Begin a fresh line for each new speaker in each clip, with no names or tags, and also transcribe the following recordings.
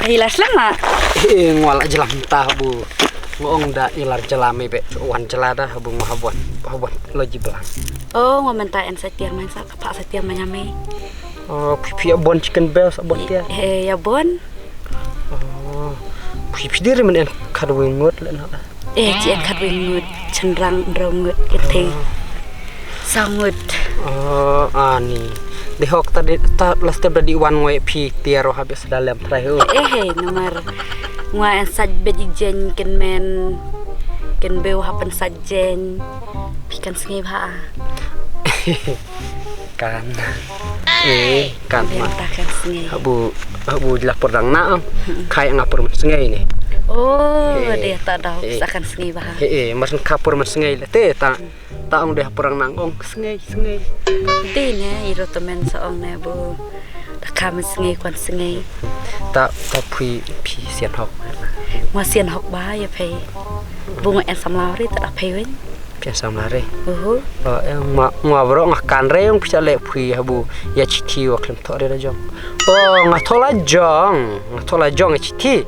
Hilas lama.
Ngwala jelam tah bu. Ngong da ilar jelame be wan jelada bu ngahabuan. Habuan loji belang.
Oh, ngomentaen setia main sa kapak setia manyame.
Oh, pipi abon chicken bells abon dia.
Ya bon.
Oh. Pipi dire men kadwe ngot le na.
Cien kadwe ngut cendrang ngut kete. Sangut.
Oh, ani. Dihok tadi ta last tadi wan ngoe pi tiaro habis dalam terakhir.
Nomor ngoe saj bejijen ken men ken beu hapen sajen pikan sengai ba.
Kan. Kan mah.
Kan sengai.
Abu lapor dang na. Kayak ngapur sengai ni.
Oh, dia tak dah akan sengai ba.
Mas kapur mas sengai le te ta taong deh perang nangong sengai.
Dene iro temen seong ne bu. Dakam sengai kwan sengai.
Ta pi sian hok.
Ngwa sian hok ba ya pe. Bunga en samlau ri tak pe wen.
Pian samlare.
Em
ngwa bro ngakan re yang bisa le pi habu ya citi wa klem to re jong. Ngatola jong citi.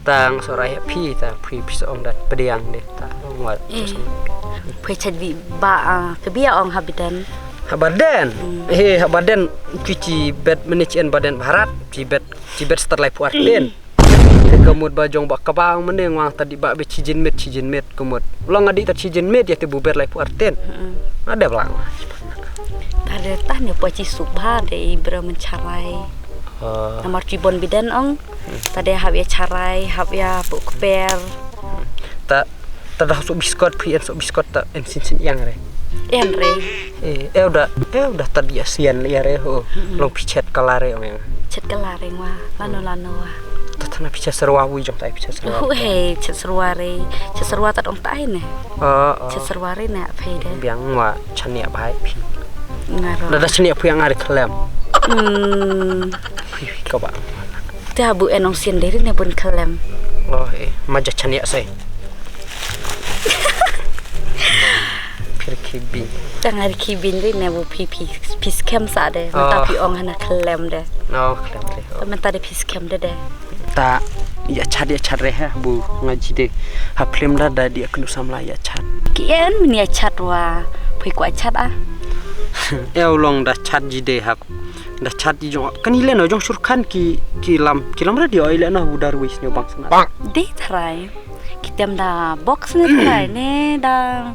Tang sorai pi ta pi seong dat pediang de ta ngwa.
Pui cadi ba kebia ong habidan.
Habaden. Habaden cuci bed manajemen badan barat ci bed setelah puarten. Kemud bajong bak kabang meneng wang tadi bak be cijin met kemud. Ulang adik tak cijin met ya tebu ber lai puarten. Ada belang.
Tadi tah ne poci subha de ibra mencarai. Nomor cibon bidan ong. Tadi hab ya carai, hab ya buk per.
Tak dah sok biskot pi sok biskot tak sin yang re.
En re.
Udah tadi asian ya re ho. Long picet kalare ong yang.
Cet kalare wa lano wa.
Tatana picet serwa wi jong tai picet serwa.
Cet serware. Cet serwa tak ong tai ne. Cet serware ne pe de.
Biang wa chania bai pi.
Ngaro.
Dah chania pi yang ari kelem. Kau ba.
Ta bu enong sien deri ne bun kelem.
Maja chania sai. Kibin.
Jangan kibin deh nebu pis kem sade. Tapi ong hana kelem deh.
Kelem deh.
Temen tadi pis kem deh.
Ta ya chat reha bu ngaji deh. Haplem dah dia kenu samla ya chat.
Kien mini ya chat wa. Pui kuat chat ah.
Ulong dah chat jide hap. Dah chat di jong. Kan ile no jong surkan kilam radio ile no budar wis nyo bang sana.
Deh terai. Kita dah box ne terai ne dah.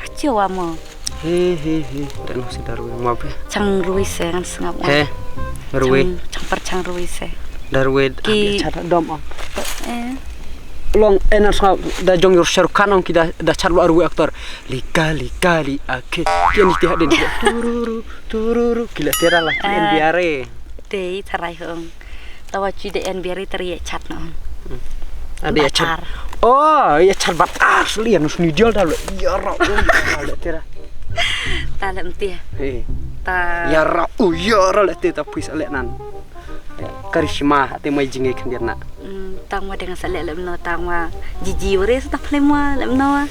Kacau amo.
Dan masih darui mau apa?
Cang ruis kan sengap.
Darui.
Cang ruis.
Darui. Cara dom om. Long enak sengap. Dah jong yor syarukan om kita dah cari darui aktor. Lika ake. Kian istihad den. Tururu. Kila tera lah. Kian biare.
Deh terai hong. Tawa cuy deh biare teriak cat no.
Ada ya cat. Ya cat bat asli yang nus nidial dah lo. Ya ra. Tera.
Ta lem tia. Ta.
Ya ra. Ya ra le teta puis alek nan. Karisma ate mai jinge kendir nak.
Tang wa dengan salek lem no tang wa jiji ore sa plem wa lem no.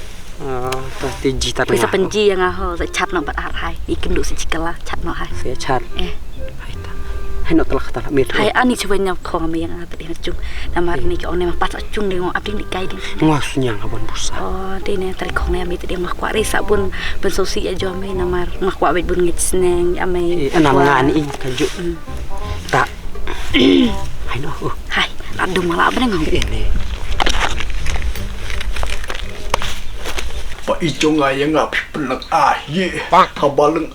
Tas te jita
Bisa penji yang aho sa cat no bat arai. Ikem du si cikala cat no hai.
Saya cat. Hai nak telah kata mir.
Hai ani sebenarnya kau kami yang ada di hujung. Namar ni kau nema pas hujung dengan abing di kai ding.
Ngasunya ngaban busa.
Dia ni tarik kau ni ambil dia makwa risa pun bensosi aja ambil namar makwa ambil bun ngitsneng ambil.
Namngan ini kaju. Tak. Hai no.
Hai, adu malah apa nengong
ini.
Pak Icong ayah ngap pelak ye. Habaleng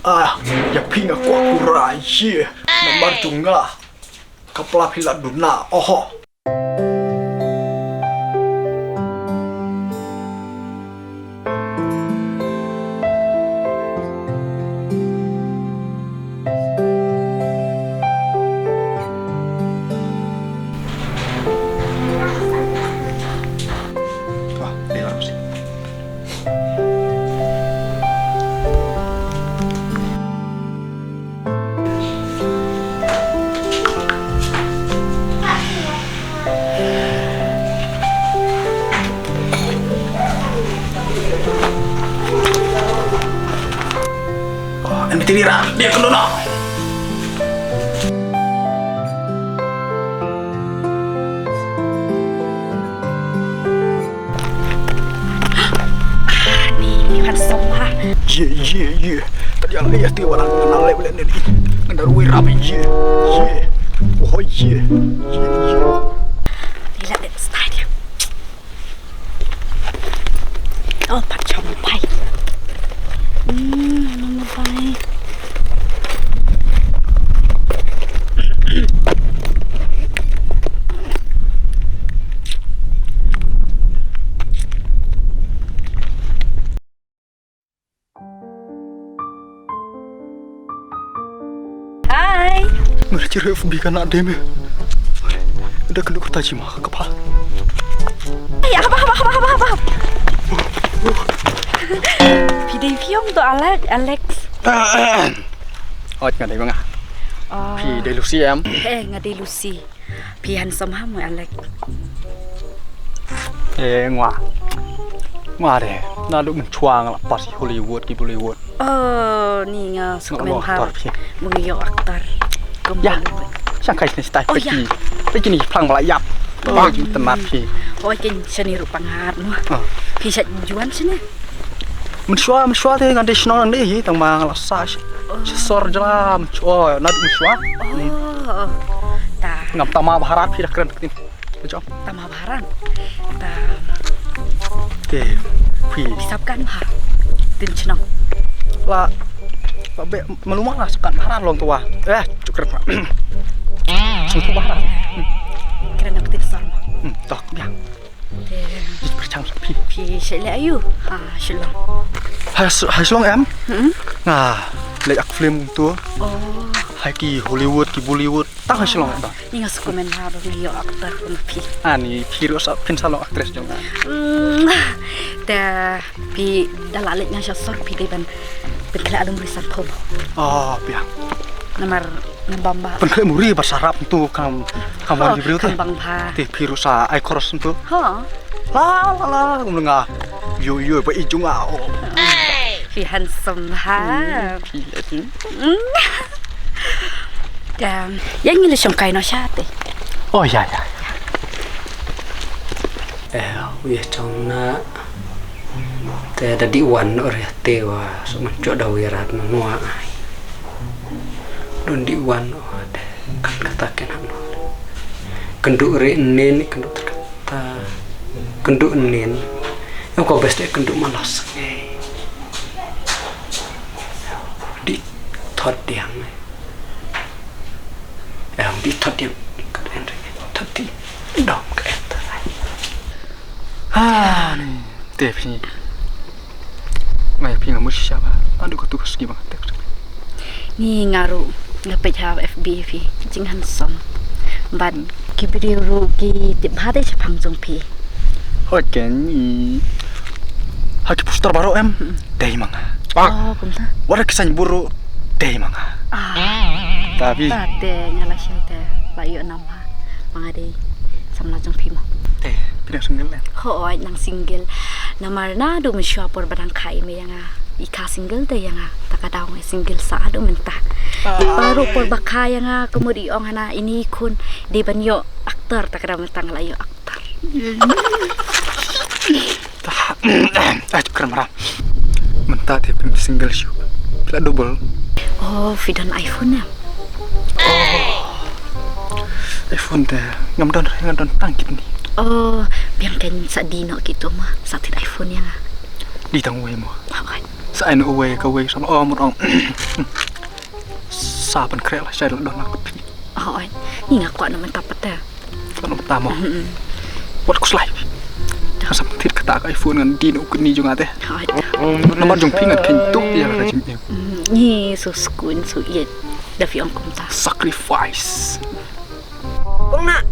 ya pinga ku akurai ye. Namar tunga kapla pila duna Tira dia kena nak.
handsome ha.
Ye. Tadi yang ayah tiap orang kenal boleh ni. Ngendarui rapi ye. Oh ye.
Lihat deh style dia. Oh, Pak Chompai. Nama baik. Hai.
Mereka ciri FB kan ada me. Udah kena kota cima kepala.
Apa. Video film tu Alex.
Oh, nggak ada bang. Pi dari Lucy em.
Ngadi Lucy. Pi handsome ha mo Alex.
Ngoa deh. Nado mencuang lah pas Hollywood di Bollywood.
Ni nga suka
aktor pi.
Mengiyo aktor.
Ya. Sangkai ni style pergi. Pergi ni pelang melayap. Oh, temat pi.
Oh, kan seni rupangat no. Pi sat juan sini.
Mencuang deh ngan desno nang deh tang mang lasa. Sor jelam. Oh, nado mencuang.
Oh. Ta.
Ngam tama baharat pi dah keren kin. Betul.
Tama baharan. Ta.
Okey. Pi.
Disapkan ha. Tin chenang.
Lah. Babe melumah lah sekat baharat long tua. Cukup. Sungguh baharat.
Kira nak tirsar.
Tak biang. Jadi bercang pi.
Pi sele ayu. Ha, shalom.
Hai long em. Nah, lek ak film tu.
Oh.
Hai ki Hollywood ki Bollywood. Tak hai long dah.
Ni nga suka men ha mengiyo aktor pun pi.
Ani hero sa pin salong aktris jong.
Ta pi dalalek nga sor pi deban kala alung risan pom.
Oh, biang.
Nomor nambamba.
Pen kle muri bahasa Arab tu kam wali beliau tu.
Kambang pa.
Ti hero sa ai koros tu.
Ha.
La ngah. Yo pa ijung ah.
Pi handsome ha.
Pi lati.
Yang ni lesong kai no syate.
Oh ya.
Wih trong na. Te ada di wan or ya tewa so menco da wirat noa ai. Don di wan ada kan kata kenak no. Kenduk re nen kenduk terkata. Kenduk nen. Yang kau beste kenduk malas ngai. Di thot diang. Di thot diang keren re. Thot di dom ke eta.
Ni. Te pi. Mai pi ngamu siapa? Aduh kau tugas gimana?
Ni ngaru ngapet ha FB pi jing handsome. Ban ki video ru ki tip ha de chapang jong pi.
Hoken ni. Haki poster baru em. Dei manga.
Oh, kumta.
Wara kisan buru dei manga. Tapi
Tate nyala syate la yo nama mga de samla jong pi mo.
Pinang single lah.
Hoy nang single namar na do misyo por barang kai me yang ika single de yang takadaw ng single sa ado menta. Baru por bakaya nga kumudi ong hana ini kun di banyo aktor takadaw mentang layo aktor.
Keren marah. Menta te pim single show. Pila double.
Oh, fidan iPhone ya.
iPhone te ngam don tangkit ni.
Oh, biang kan sa dino gitu mah sa tit iPhone yang
Di tang we mo.
Hoy.
Sa ai no we ka we sama mo ong. Sa pan krel sa don nak pi.
Hoy. Ni ngaku ano man tapat ya.
Kan tamo. Wat kus live. Asa tit kata ka iPhone ngan dino kuni jung ate.
Hoy.
Nomor jung pingat kentuk dia ka jim.
Ni suskun su yet. Dafi ong kumta.
Sacrifice.
Kong nak.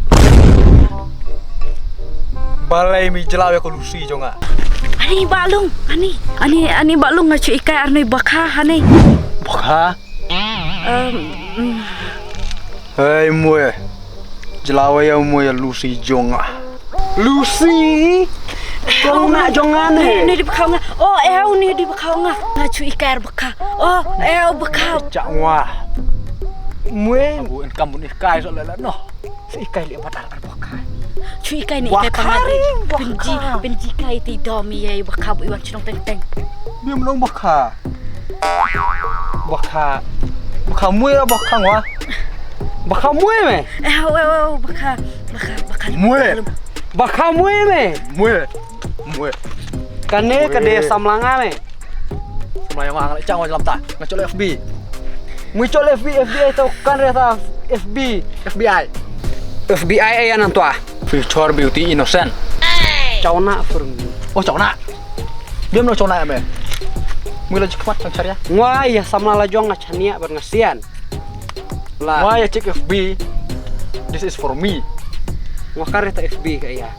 Balai mi jelaw ko lusi jonga.
Ani balung, ani balung nga cuy ikai arnoy baka hani.
Baka? Hei moe. Jelaw ya moe lusi jonga. Lucy?
Kong nak jongan
Ni di bakau nga. Oh, ni di bakau nga. Nga cuy ikai ar baka. Oh, baka.
Cak wah. Moe bukan kamu ikai soalnya no. Si ikai lihat batal ar baka.
Cuy ikai ni ikai pangari. เป็นจีไก่ตีดอมีไอ้บักคาบุยวันชนงเต็ง
Dia menang bakha. Bakha mui lah bakha ngwa.
Bakha mui me.
Baca
Mui.
Bakha mui me.
Mui.
Kane kade samlanga me.
Semayang ang cang wa dalam ta. Ngacol FB.
Mui col FBI tau kan reta FB.
FBI.
FBI ayan tua.
Future Beauty Innocent.
Cháu nạ phường.
Oh, cháu nạ. Dia menang cháu nạ me. Mui lagi kemat cang cari ya.
Ngwai ya sama la jong ngachania berngasian. Lah.
Wah ya cek FB. This is for me.
Ngakar reta FB kaya.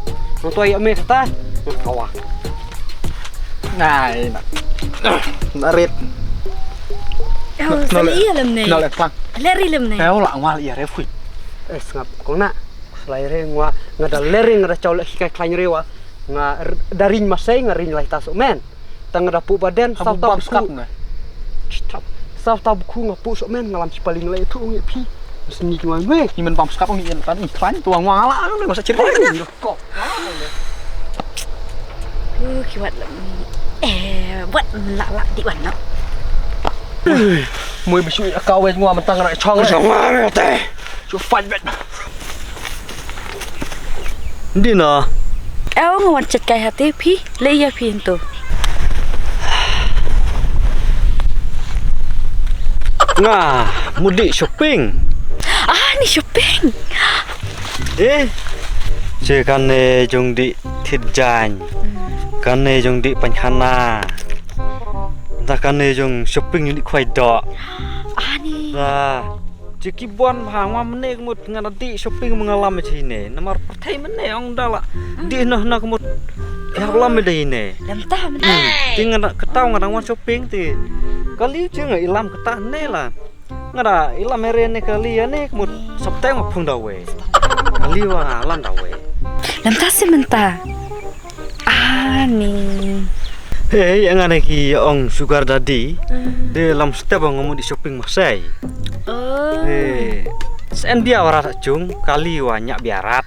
Nonton ayo me kata. Ngkawa.
Nah, narit.
Sali alam nih.
Nolak pang.
Leri alam nih.
Kau lang mal ya refui.
Ngap kong na. Selaire ngwa ngada lering ngada chaul hikai klain rewa. Nga darin masai ngarin lai tasuk men. Tang ngada pu badan
Sabu
sauta
bam skap nge.
Sauta buku ngapu sok men ngalam si paling lai tu ngi pi. Seni ki we.
Ni men bam skap ngi kan ih klan tuang ngala ni masa cerita ni. Kok.
Kiwat lam. Buat lak di wan nak.
Mui besui kau we ngwa mentang nak chong.
Chong ma te.
Chu fan bet.
Di na.
Ngawan cet kai hati pi le ya pi tu.
Nga mudik shopping.
Ni shopping.
Je kan jong di thit jan. Kan jong di panhana. Ta kan jong shopping ni khoi do.
Ni.
Nah, jeki bon hang ma mene kemut nganti shopping mengalam sini. Nomor pertai mene ong dala. Di nah kemut ya lam de ini.
Lam tah men.
Tingan ketau ngadang wan shopping ti. Kali je ngai ilam ketah ne lah. Ngada ilam merene kali ya ne kemut sabteng ma phung dawe. Kali wa lan dawe.
Lam tah sementa. Ni.
Hei, yang ada ki ong sugar daddy. Dia lam step ngomong di shopping masai. Sen dia warat cung kali wanyak biarat.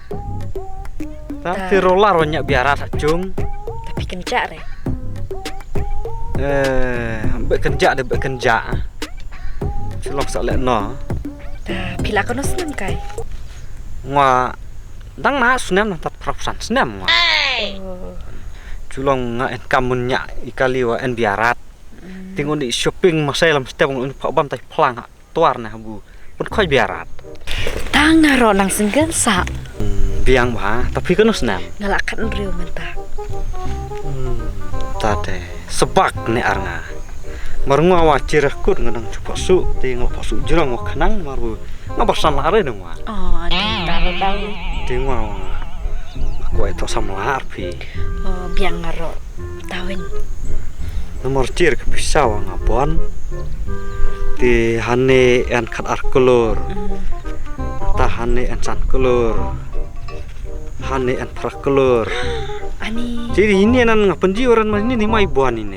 Tapi rolar wanyak biarat cung.
Tapi kencak re.
Bekenjak. Sulong sak lek no.
Pila kono senam kai.
Ngwa dang na senam tat prasan senam ngwa. Sulong nga en kamun nya ikali wa en biarat. Tingon di shopping masai lam step ngon pak bam tai plang tuar na bu. Pun khoi biarat.
Tang ngaro nang singgel sa.
Biang ba, tapi kan senam.
Ngalakan riu mentah.
Tade sebak ne arnga. Marunga wa cirah kut ngadang cupa su, ti ngop su jurang wa kanang maru ngabasan lare dong wa.
Tahu.
Tingwa wa. Aku itu samlar pi.
Biang ngaro tawin.
Nomor cir ke pisau ngabon. Ti hane en kat arkulur. Ta hane en san kulur. Hane en prakulur.
Ani.
Jadi ini nan ngapen jiuran mas ini mai buan ini.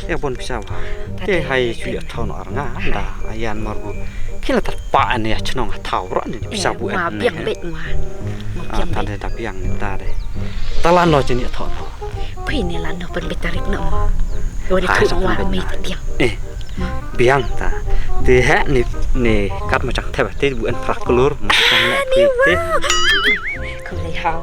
Ya bon pisau ha. Ke hai suya thon arnga anda ayan marbu. Kila terpaan ya cenong tawra ni pisau bu en.
Biang bet ngwa.
Tade tapi yang tade. Talan lo jeni thon.
Pui ni lan no pen betarik no. Wadi tu ngwa mi biang.
Biang ta. Ti ha ni kat macam thep ti bu en prakulur macam ni.
Ku lai hao.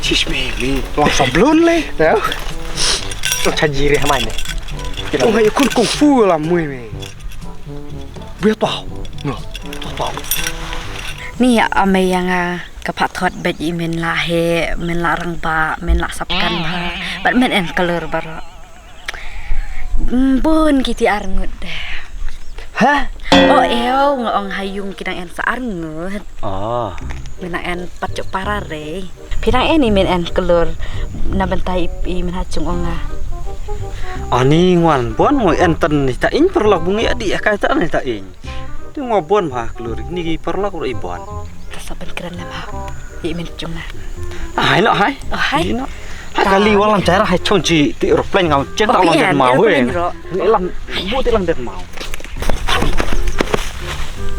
Chismeli, langsung belum le. Tahu? Tuh cajiri mana? Oh, hai kun kung fu lah mui me. Biar tahu, no, tahu.
Ni ame yang kapat thot bet imen la he men la rang ba men la sapkan ba bat men en color bar bun kiti arngut
Hah?
oh eo ngong hayung kinang en sa arngut
Oh.
men en pacok parare pinang en men en color na bentai i men hacung onga
Ani ngwan bon ngoi enten ni ta in perlak bungi adi ka ta ni ta in. Tu ngobon mah kelur ni perlak ro ibon.
saben keren lah i men cung na
Hai no hai.
hai
No. Hai kali walang cara hai chonji ti aeroplane ngau chen ta lang den mau we. Ni lang bu ti lang den mau.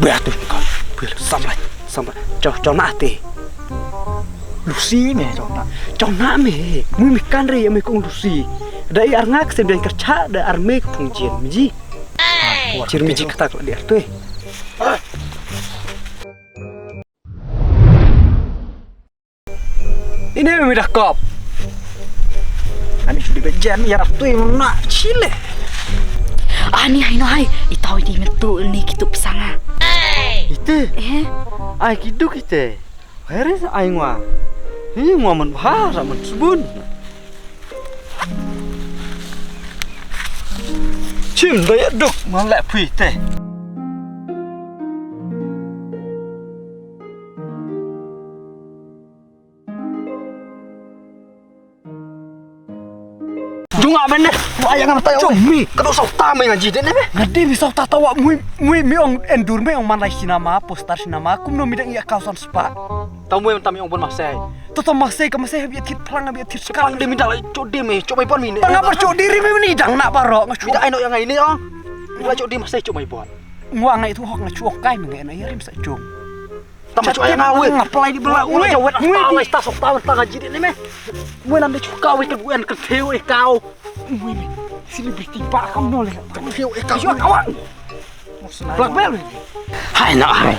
Biar tu kau. Biar sampai. Cho nate. Lucy me cho na me. Mui mi kan re me kong Lucy. Dai arngak se ben kerja da arme pung jin miji. Jir miji kata kalau dia tu. Ini me dah kop. Ani sudah bejan ya tu nak chile.
ni hai no hai itau di men tu ni kitu pisanga
Ite. Ai kidu kite. Heres ai ngwa. Hi ngwa man bha ra man subun. Chim dai duk man la phi te.
Junga bener, ayang tayo. Cumi, kalau sok tame ngaji dene be. Ngadi bisa tatawa mui mi ong endur me ong manai sinama, postar sinama, kum no midang iya kausan spa.
Tau mo tami ong bon masai.
Toto masai ka masai biat tit perang biat tit
Sekarang dia minta codi me, coba pon mini.
Ngapa cok diri me ni dang nak paro ngacu.
Minta aino yang ini ong. Minta codi masai coba pon.
Ngwa ngai itu hok ngacuok kai me ngai yarim sa jong.
Tama coba yang ngawe.
Ngaplai di belah
Ui, jawet apa wis ta sok tahu ta ngaji dene me. Mui nande cuka wis keguen keteu kau.
Mui me. Selebriti pa kam no le.
Keteu kau.
Kawan. Black belt.
Hai nak hai.